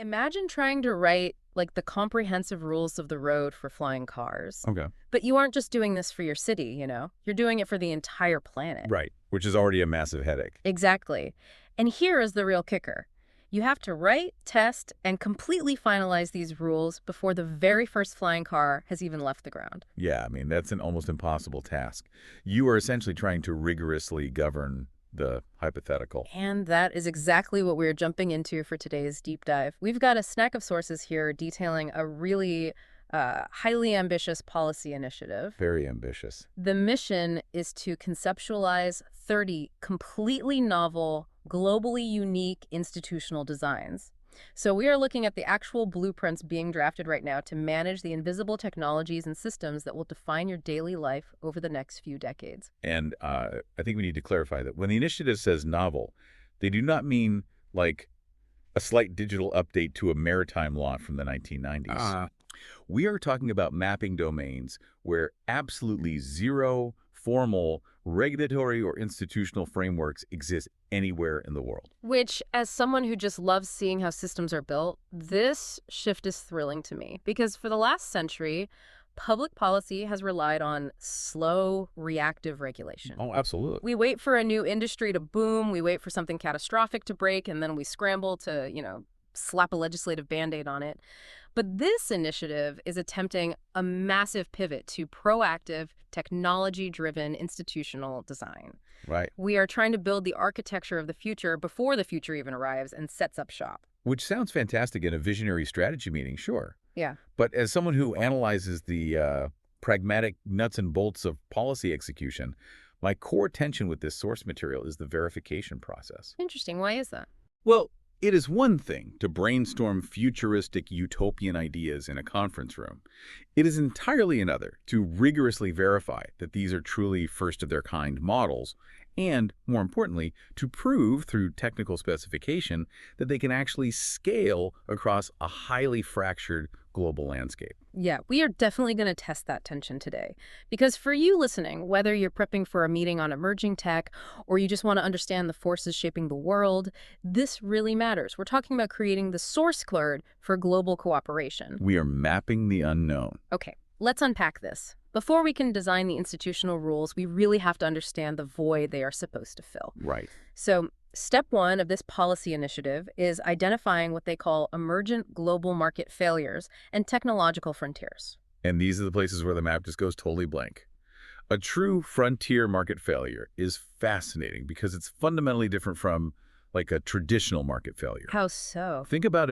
Imagine trying to write like the comprehensive rules of the road for flying cars. Okay. But you aren't just doing this for your city, You're doing it for the entire planet. Right. Which is already a massive headache. Exactly. And here is the real kicker. You have to write, test, and completely finalize these rules before the very first flying car has even left the ground. Yeah, I mean, that's an almost impossible task. You are essentially trying to rigorously govern the hypothetical. And that is exactly what we're jumping into for today's deep dive. We've got a snack of sources here detailing a really highly ambitious policy initiative. Very ambitious. The mission is to conceptualize 30 completely novel, globally unique institutional designs. So we are looking at the actual blueprints being drafted right now to manage the invisible technologies and systems that will define your daily life over the next few decades. And I think we need to clarify that when the initiative says novel, they do not mean like a slight digital update to a maritime law from the 1990s. We are talking about mapping domains where absolutely zero formal regulatory or institutional frameworks exist anywhere in the world. Which, as someone who just loves seeing how systems are built, this shift is thrilling to me. Because for the last century, public policy has relied on slow, reactive regulation. Oh, absolutely. We wait for a new industry to boom, we wait for something catastrophic to break, and then we scramble to, slap a legislative Band-Aid on it. But this initiative is attempting a massive pivot to proactive, technology-driven institutional design. Right. We are trying to build the architecture of the future before the future even arrives and sets up shop. Which sounds fantastic in a visionary strategy meeting, sure. Yeah. But as someone who analyzes the pragmatic nuts and bolts of policy execution, my core tension with this source material is the verification process. Interesting. Why is that? Well, it is one thing to brainstorm futuristic utopian ideas in a conference room. It is entirely another to rigorously verify that these are truly first-of-their-kind models and, more importantly, to prove through technical specification that they can actually scale across a highly fractured global landscape. Yeah, we are definitely going to test that tension today. Because for you listening, whether you're prepping for a meeting on emerging tech or you just want to understand the forces shaping the world, this really matters. We're talking about creating the source code for global cooperation. We are mapping the unknown. Okay, let's unpack this. Before we can design the institutional rules, we really have to understand the void they are supposed to fill. Right. So step one of this policy initiative is identifying what they call emergent global market failures and technological frontiers. And these are the places where the map just goes totally blank. A true frontier market failure is fascinating because it's fundamentally different from like a traditional market failure. How so? Think about